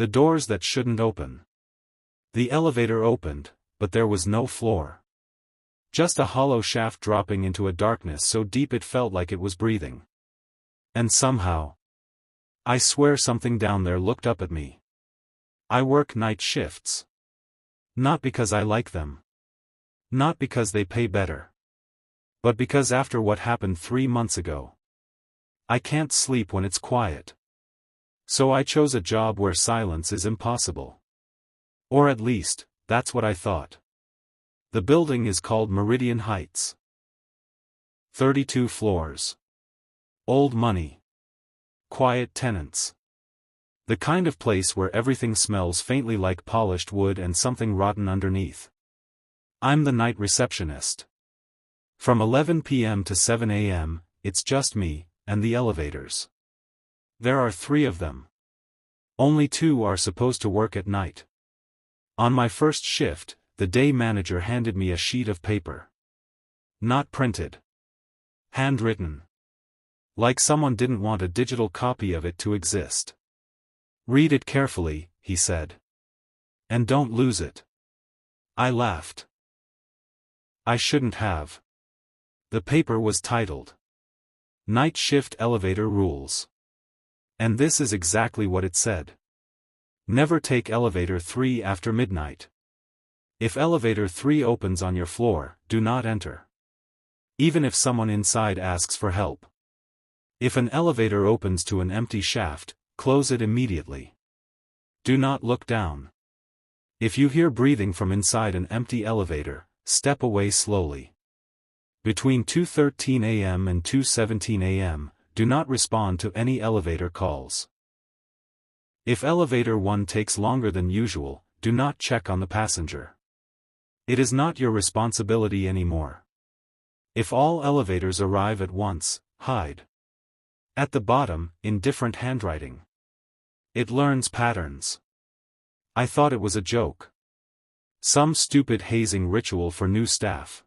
The doors that shouldn't open. The elevator opened, but there was no floor. Just a hollow shaft dropping into a darkness so deep it felt like it was breathing. And somehow, I swear something down there looked up at me. I work night shifts. Not because I like them. Not because they pay better. But because after what happened 3 months ago, I can't sleep when it's quiet. So I chose a job where silence is impossible. Or at least, that's what I thought. The building is called Meridian Heights. 32 floors. Old money. Quiet tenants. The kind of place where everything smells faintly like polished wood and something rotten underneath. I'm the night receptionist. From 11 p.m. to 7 a.m., it's just me, and the elevators. There are 3 of them. Only 2 are supposed to work at night. On my first shift, the day manager handed me a sheet of paper. Not printed. Handwritten. Like someone didn't want a digital copy of it to exist. Read it carefully, he said. And don't lose it. I laughed. I shouldn't have. The paper was titled Night Shift Elevator Rules. And this is exactly what it said. Never take elevator 3 after midnight. If elevator 3 opens on your floor, do not enter. Even if someone inside asks for help. If an elevator opens to an empty shaft, close it immediately. Do not look down. If you hear breathing from inside an empty elevator, step away slowly. Between 2:13 a.m. and 2:17 a.m., do not respond to any elevator calls. If elevator 1 takes longer than usual, do not check on the passenger. It is not your responsibility anymore. If all elevators arrive at once, hide. At the bottom, in different handwriting. It learns patterns. I thought it was a joke. Some stupid hazing ritual for new staff.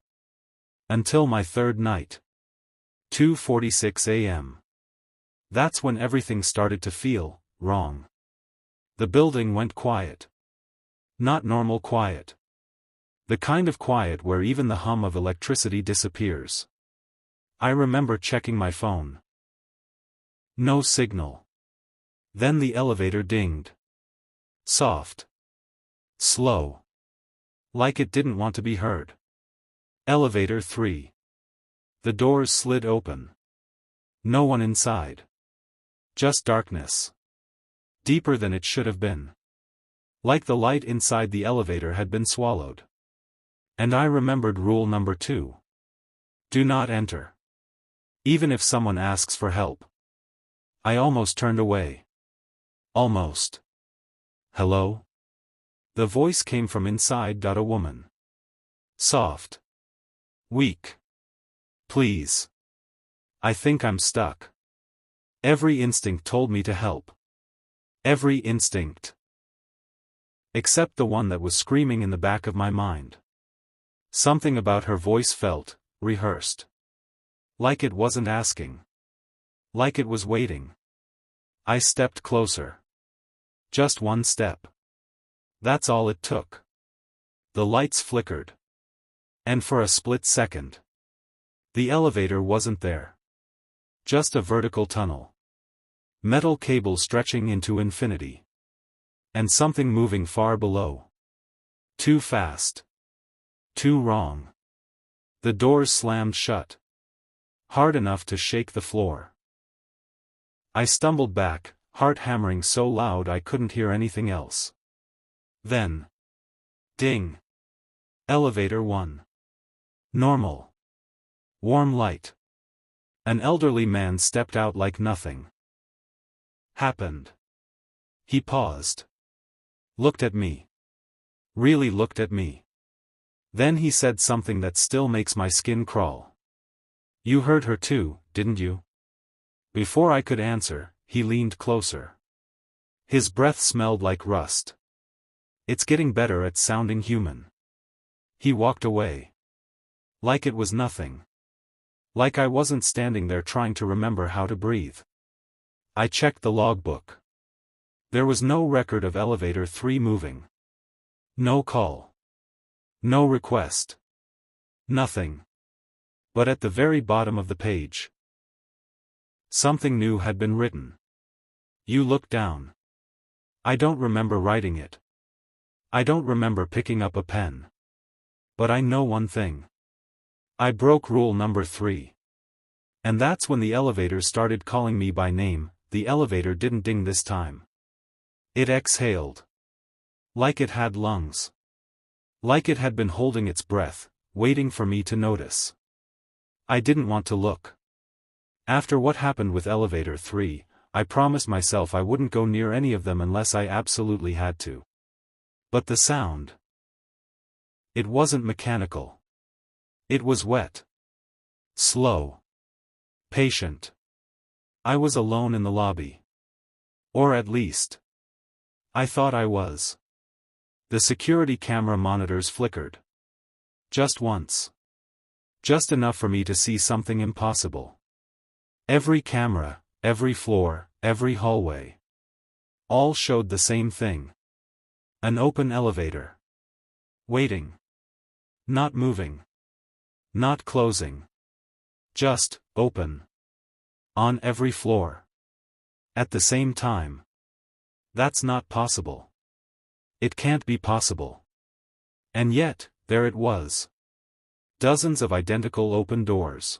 Until my 3rd night. 2:46 a.m. That's when everything started to feel wrong. The building went quiet. Not normal quiet. The kind of quiet where even the hum of electricity disappears. I remember checking my phone. No signal. Then the elevator dinged. Soft. Slow. Like it didn't want to be heard. Elevator 3. The doors slid open. No one inside. Just darkness. Deeper than it should have been. Like the light inside the elevator had been swallowed. And I remembered rule number 2. Do not enter. Even if someone asks for help. I almost turned away. Almost. Hello? The voice came from inside. A woman. Soft. Weak. Please. I think I'm stuck. Every instinct told me to help. Every instinct. Except the one that was screaming in the back of my mind. Something about her voice felt rehearsed. Like it wasn't asking. Like it was waiting. I stepped closer. Just one step. That's all it took. The lights flickered. And for a split second, the elevator wasn't there. Just a vertical tunnel. Metal cable stretching into infinity. And something moving far below. Too fast. Too wrong. The doors slammed shut. Hard enough to shake the floor. I stumbled back, heart hammering so loud I couldn't hear anything else. Then. Ding. Elevator 1. Normal. Warm light. An elderly man stepped out like nothing happened. He paused. Looked at me. Really looked at me. Then he said something that still makes my skin crawl. You heard her too, didn't you? Before I could answer, he leaned closer. His breath smelled like rust. It's getting better at sounding human. He walked away. Like it was nothing. Like I wasn't standing there trying to remember how to breathe. I checked the logbook. There was no record of elevator 3 moving. No call. No request. Nothing. But at the very bottom of the page, something new had been written. You look down. I don't remember writing it. I don't remember picking up a pen. But I know one thing. I broke rule number 3. And that's when the elevator started calling me by name. The elevator didn't ding this time. It exhaled. Like it had lungs. Like it had been holding its breath, waiting for me to notice. I didn't want to look. After what happened with elevator 3, I promised myself I wouldn't go near any of them unless I absolutely had to. But the sound. It wasn't mechanical. It was wet. Slow. Patient. I was alone in the lobby. Or at least, I thought I was. The security camera monitors flickered. Just once. Just enough for me to see something impossible. Every camera, every floor, every hallway. All showed the same thing. An open elevator. Waiting. Not moving. Not closing. Just, open. On every floor. At the same time. That's not possible. It can't be possible. And yet, there it was. Dozens of identical open doors.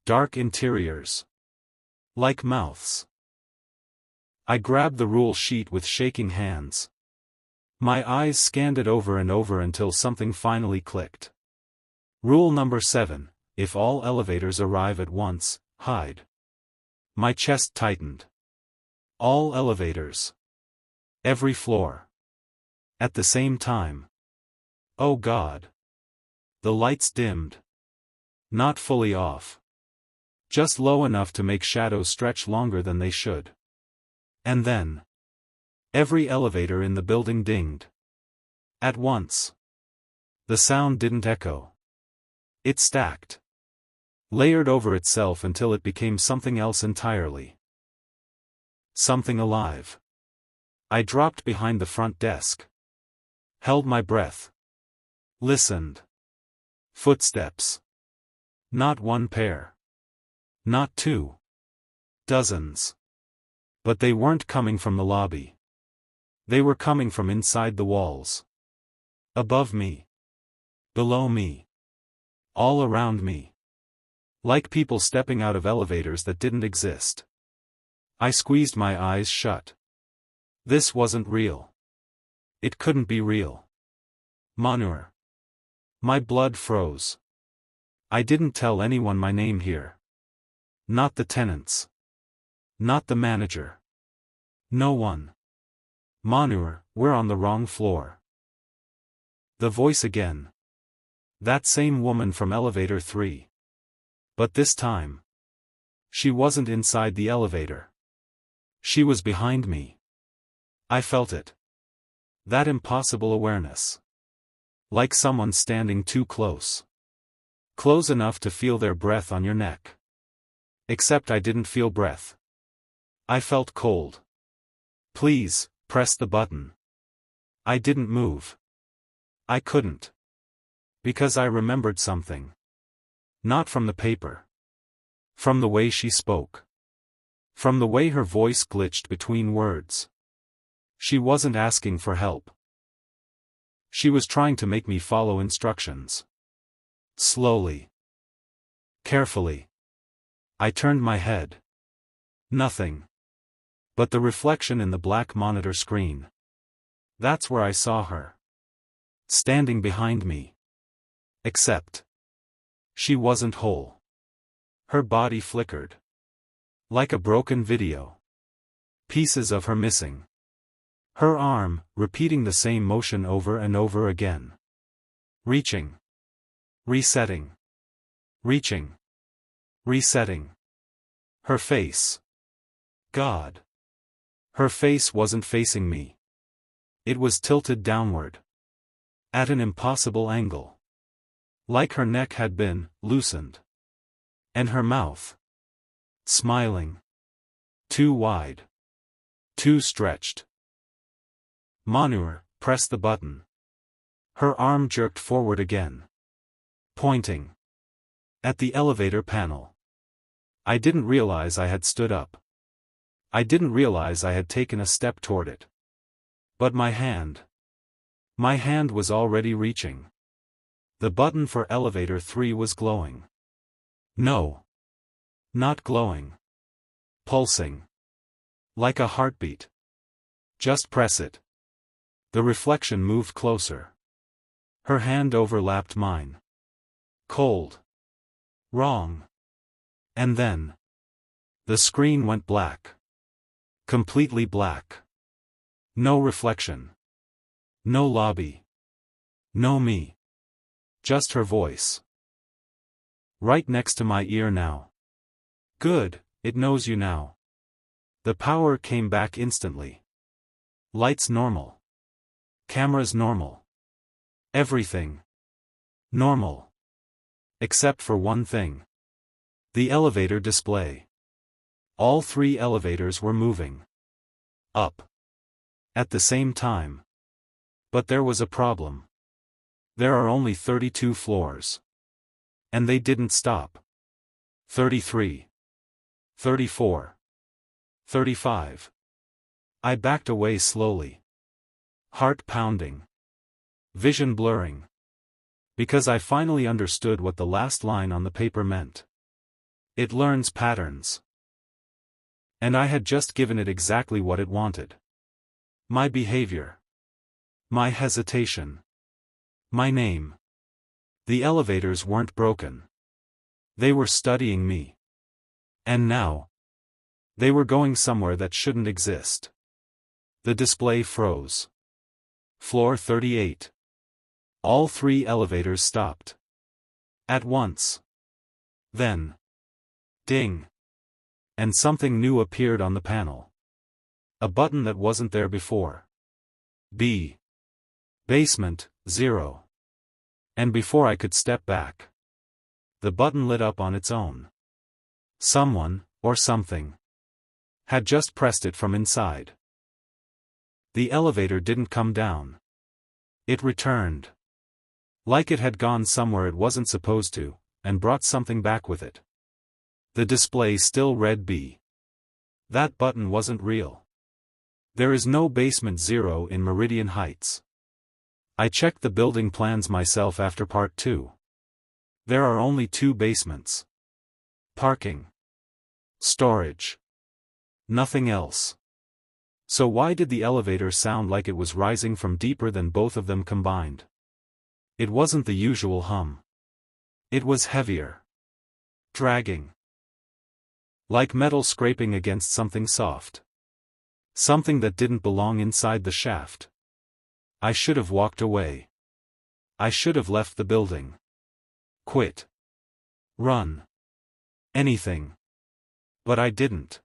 Dark interiors. Like mouths. I grabbed the rule sheet with shaking hands. My eyes scanned it over and over until something finally clicked. Rule number 7, if all elevators arrive at once, hide. My chest tightened. All elevators. Every floor. At the same time. Oh God. The lights dimmed. Not fully off. Just low enough to make shadows stretch longer than they should. And then, every elevator in the building dinged. At once. The sound didn't echo. It stacked. Layered over itself until it became something else entirely. Something alive. I dropped behind the front desk. Held my breath. Listened. Footsteps. Not one pair. Not 2. Dozens. But they weren't coming from the lobby. They were coming from inside the walls. Above me. Below me. All around me. Like people stepping out of elevators that didn't exist. I squeezed my eyes shut. This wasn't real. It couldn't be real. Manur. My blood froze. I didn't tell anyone my name here. Not the tenants. Not the manager. No one. Manur, we're on the wrong floor. The voice again. That same woman from elevator 3. But this time. She wasn't inside the elevator. She was behind me. I felt it. That impossible awareness. Like someone standing too close. Close enough to feel their breath on your neck. Except I didn't feel breath. I felt cold. Please, press the button. I didn't move. I couldn't. Because I remembered something. Not from the paper. From the way she spoke. From the way her voice glitched between words. She wasn't asking for help. She was trying to make me follow instructions. Slowly. Carefully. I turned my head. Nothing. But the reflection in the black monitor screen. That's where I saw her. Standing behind me. Except. She wasn't whole. Her body flickered. Like a broken video. Pieces of her missing. Her arm, repeating the same motion over and over again. Reaching. Resetting. Reaching. Resetting. Her face. God. Her face wasn't facing me. It was tilted downward. At an impossible angle. Like her neck had been loosened. And her mouth. Smiling. Too wide. Too stretched. Manure, press the button. Her arm jerked forward again, pointing at the elevator panel. I didn't realize I had stood up. I didn't realize I had taken a step toward it. But my hand was already reaching. The button for elevator 3 was glowing. No. Not glowing. Pulsing. Like a heartbeat. Just press it. The reflection moved closer. Her hand overlapped mine. Cold. Wrong. And then the screen went black. Completely black. No reflection. No lobby. No me. Just her voice. Right next to my ear now. Good, it knows you now. The power came back instantly. Lights normal. Cameras normal. Everything normal. Except for one thing. The elevator display. All 3 elevators were moving up at the same time. But there was a problem. There are only 32 floors. And they didn't stop. 33. 34. 35. I backed away slowly. Heart pounding. Vision blurring. Because I finally understood what the last line on the paper meant. It learns patterns. And I had just given it exactly what it wanted. My behavior. My hesitation. My name. The elevators weren't broken. They were studying me. And now they were going somewhere that shouldn't exist. The display froze. Floor 38. All 3 elevators stopped. At once. Then. Ding. And something new appeared on the panel. A button that wasn't there before. B. Basement, 0. And before I could step back, the button lit up on its own. Someone, or something, had just pressed it from inside. The elevator didn't come down. It returned. Like it had gone somewhere it wasn't supposed to, and brought something back with it. The display still read B. That button wasn't real. There is no basement 0 in Meridian Heights. I checked the building plans myself after part 2. There are only 2 basements. Parking. Storage. Nothing else. So why did the elevator sound like it was rising from deeper than both of them combined? It wasn't the usual hum. It was heavier. Dragging. Like metal scraping against something soft. Something that didn't belong inside the shaft. I should have walked away. I should have left the building. Quit. Run. Anything. But I didn't.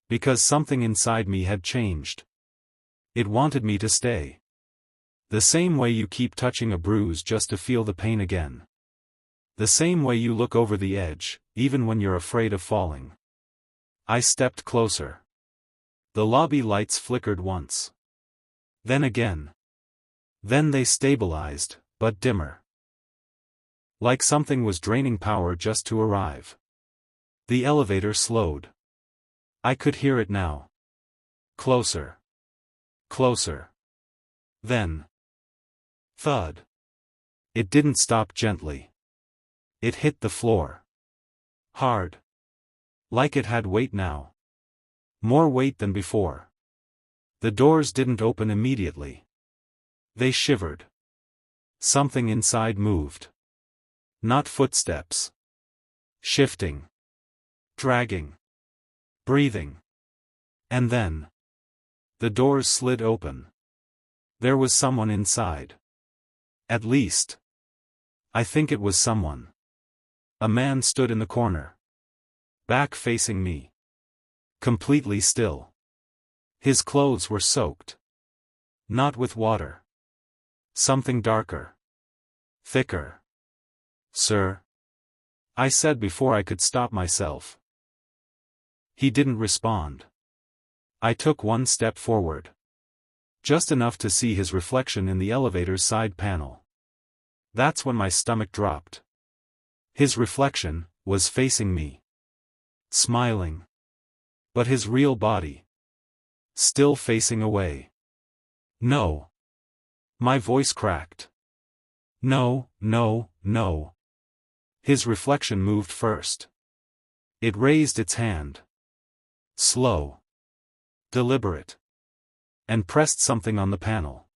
Because something inside me had changed. It wanted me to stay. The same way you keep touching a bruise just to feel the pain again. The same way you look over the edge, even when you're afraid of falling. I stepped closer. The lobby lights flickered once. Then again. Then they stabilized, but dimmer. Like something was draining power just to arrive. The elevator slowed. I could hear it now. Closer. Closer. Then. Thud. It didn't stop gently. It hit the floor. Hard. Like it had weight now. More weight than before. The doors didn't open immediately. They shivered. Something inside moved. Not footsteps. Shifting. Dragging. Breathing. And then. The doors slid open. There was someone inside. At least. I think it was someone. A man stood in the corner. Back facing me. Completely still. His clothes were soaked. Not with water. Something darker. Thicker. Sir? I said before I could stop myself. He didn't respond. I took one step forward. Just enough to see his reflection in the elevator's side panel. That's when my stomach dropped. His reflection was facing me. Smiling. But his real body still facing away. No. My voice cracked. No, no, no. His reflection moved first. It raised its hand. Slow. Deliberate. And pressed something on the panel.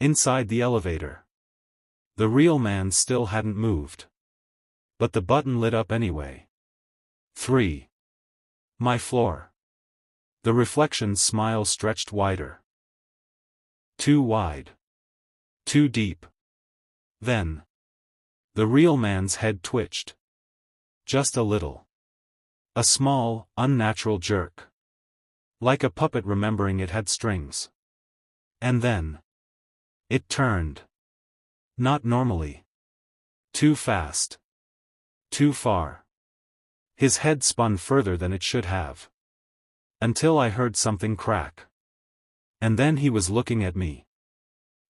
Inside the elevator. The real man still hadn't moved. But the button lit up anyway. 3. My floor. The reflection's smile stretched wider. Too wide. Too deep. Then. The real man's head twitched. Just a little. A small, unnatural jerk. Like a puppet remembering it had strings. And then. It turned. Not normally. Too fast. Too far. His head spun further than it should have. Until I heard something crack. And then he was looking at me.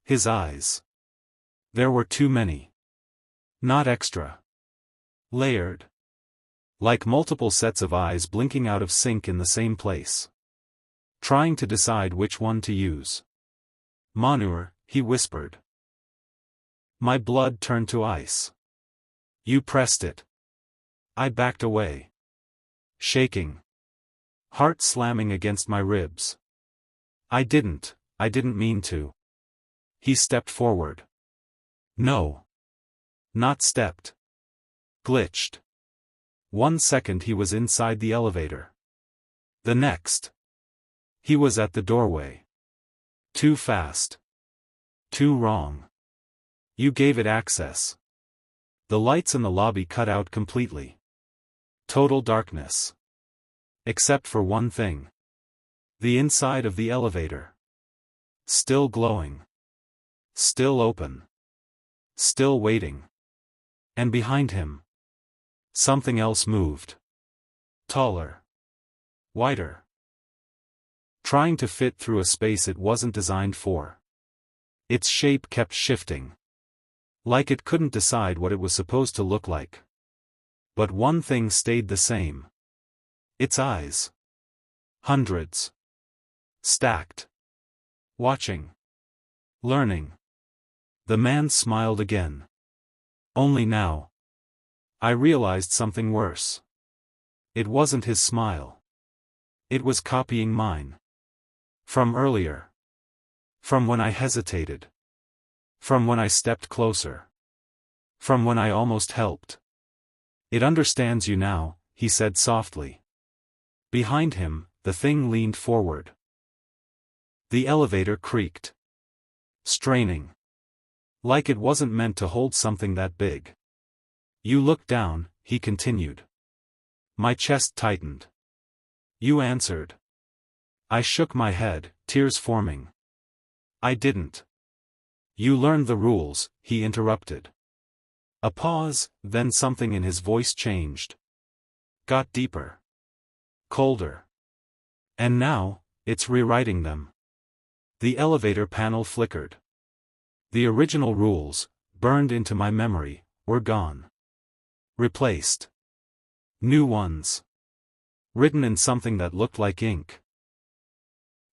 His eyes. There were too many. Not extra. Layered. Like multiple sets of eyes blinking out of sync in the same place. Trying to decide which one to use. Manur, he whispered. My blood turned to ice. You pressed it. I backed away. Shaking. Heart slamming against my ribs. I didn't mean to. He stepped forward. No. Not stepped. Glitched. 1 second he was inside the elevator. The next. He was at the doorway. Too fast. Too wrong. You gave it access. The lights in the lobby cut out completely. Total darkness. Except for one thing. The inside of the elevator. Still glowing. Still open. Still waiting. And behind him. Something else moved. Taller. Wider. Trying to fit through a space it wasn't designed for. Its shape kept shifting. Like it couldn't decide what it was supposed to look like. But one thing stayed the same. Its eyes. Hundreds. Stacked. Watching. Learning. The man smiled again. Only now. I realized something worse. It wasn't his smile. It was copying mine. From earlier. From when I hesitated. From when I stepped closer. From when I almost helped. It understands you now, he said softly. Behind him, the thing leaned forward. The elevator creaked. Straining. Like it wasn't meant to hold something that big. You looked down, he continued. My chest tightened. You answered. I shook my head, tears forming. I didn't. You learned the rules, he interrupted. A pause, then something in his voice changed. Got deeper. Colder. And now, it's rewriting them. The elevator panel flickered. The original rules, burned into my memory, were gone. Replaced. New ones. Written in something that looked like ink.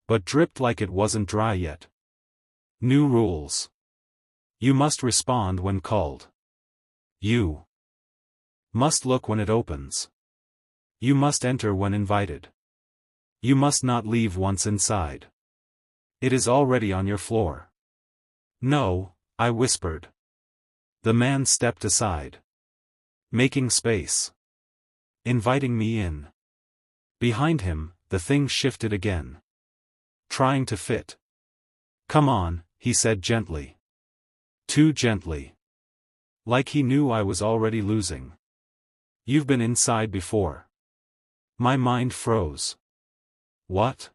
But dripped like it wasn't dry yet. New rules. You must respond when called. You must look when it opens. You must enter when invited. You must not leave once inside. It is already on your floor. No, I whispered. The man stepped aside. Making space. Inviting me in. Behind him, the thing shifted again. Trying to fit. Come on, he said gently. Too gently. Like he knew I was already losing. You've been inside before. My mind froze. What?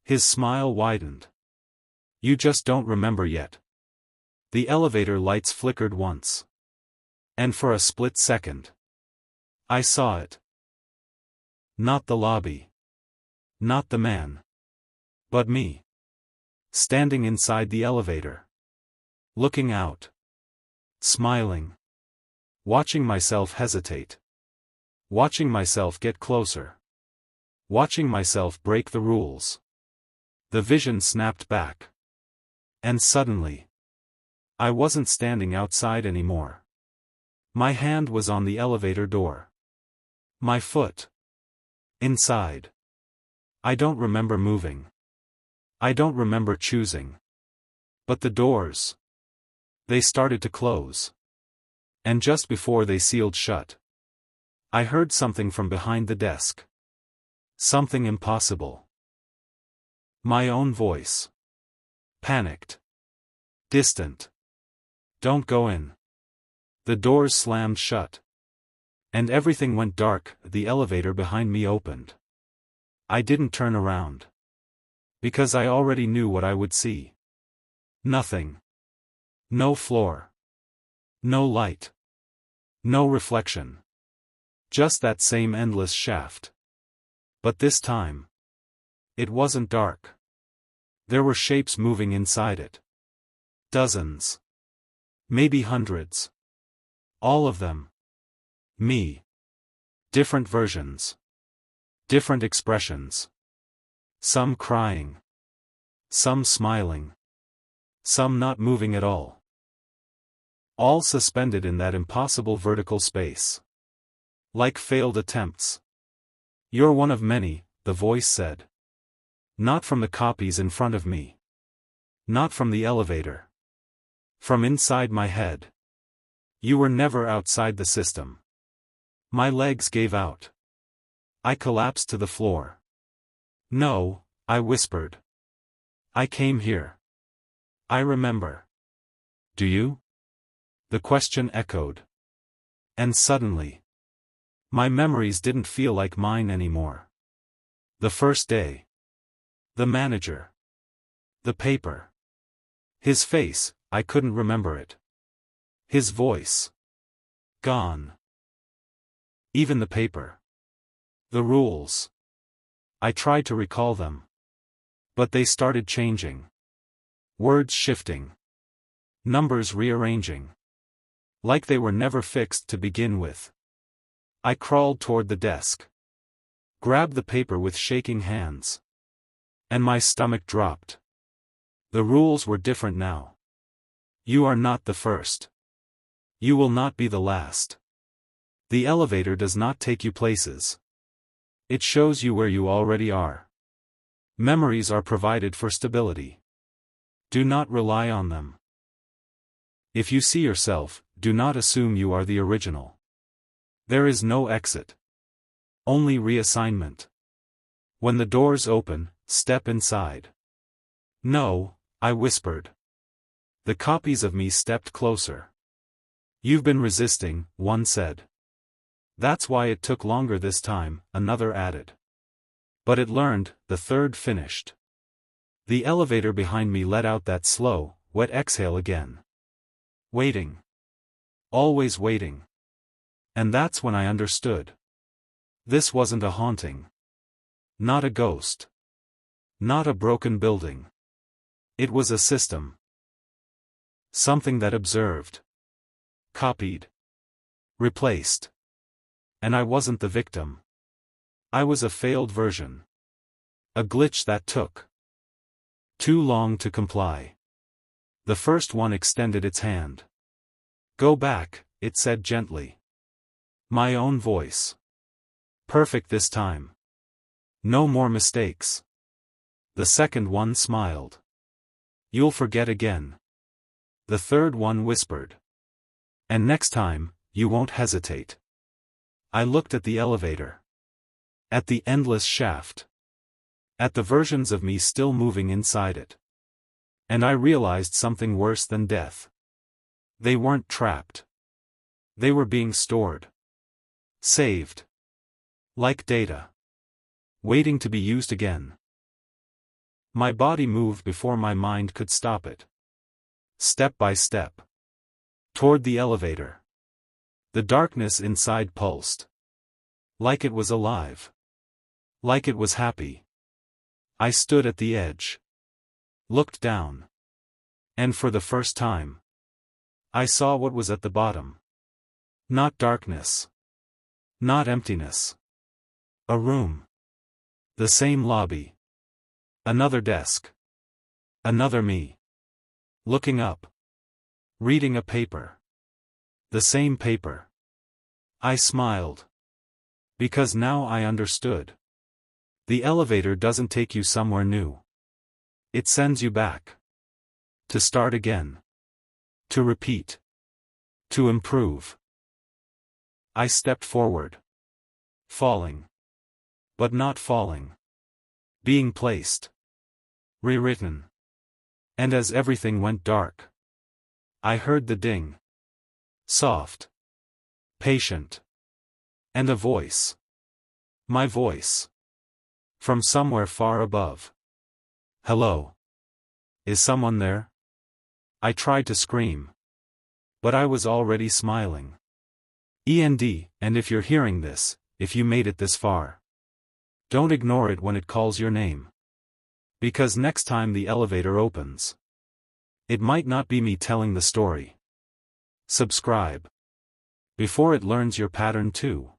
His smile widened. You just don't remember yet. The elevator lights flickered once. And for a split second. I saw it. Not the lobby. Not the man. But me. Standing inside the elevator. Looking out. Smiling. Watching myself hesitate. Watching myself get closer. Watching myself break the rules. The vision snapped back. And suddenly, I wasn't standing outside anymore. My hand was on the elevator door. My foot. Inside. I don't remember moving. I don't remember choosing. But the doors. They started to close. And just before they sealed shut, I heard something from behind the desk. Something impossible. My own voice. Panicked. Distant. Don't go in. The doors slammed shut. And everything went dark. The elevator behind me opened. I didn't turn around. Because I already knew what I would see. Nothing. No floor. No light. No reflection. Just that same endless shaft. But this time, it wasn't dark. There were shapes moving inside it. Dozens. Maybe hundreds. All of them. Me. Different versions. Different expressions. Some crying. Some smiling. Some not moving at all. All suspended in that impossible vertical space. Like failed attempts. You're one of many, the voice said. Not from the copies in front of me. Not from the elevator. From inside my head. You were never outside the system. My legs gave out. I collapsed to the floor. No, I whispered. I came here. I remember. Do you? The question echoed. And suddenly, my memories didn't feel like mine anymore. The first day. The manager. The paper. His face, I couldn't remember it. His voice. Gone. Even the paper. The rules. I tried to recall them. But they started changing. Words shifting. Numbers rearranging. Like they were never fixed to begin with. I crawled toward the desk. Grabbed the paper with shaking hands. And my stomach dropped. The rules were different now. You are not the first. You will not be the last. The elevator does not take you places. It shows you where you already are. Memories are provided for stability. Do not rely on them. If you see yourself, do not assume you are the original. There is no exit. Only reassignment. When the doors open, step inside. No, I whispered. The copies of me stepped closer. You've been resisting, one said. That's why it took longer this time, another added. But it learned, the third finished. The elevator behind me let out that slow, wet exhale again. Waiting. Always waiting. And that's when I understood. This wasn't a haunting. Not a ghost. Not a broken building. It was a system. Something that observed. Copied. Replaced. And I wasn't the victim. I was a failed version. A glitch that took too long to comply. The first one extended its hand. Go back, it said gently. My own voice. Perfect this time. No more mistakes. The second one smiled. You'll forget again. The third one whispered. And next time, you won't hesitate. I looked at the elevator. At the endless shaft. At the versions of me still moving inside it. And I realized something worse than death. They weren't trapped. They were being stored. Saved. Like data. Waiting to be used again. My body moved before my mind could stop it. Step by step. Toward the elevator. The darkness inside pulsed. Like it was alive. Like it was happy. I stood at the edge. Looked down. And for the first time, I saw what was at the bottom. Not darkness. Not emptiness. A room. The same lobby. Another desk. Another me. Looking up. Reading a paper. The same paper. I smiled. Because now I understood. The elevator doesn't take you somewhere new. It sends you back. To start again. To repeat. To improve. I stepped forward. Falling. But not falling. Being placed. Rewritten. And as everything went dark, I heard the ding. Soft. Patient. And a voice. My voice. From somewhere far above. Hello. Is someone there? I tried to scream. But I was already smiling. And if you're hearing this, if you made it this far, don't ignore it when it calls your name. Because next time the elevator opens, it might not be me telling the story. Subscribe. Before it learns your pattern too.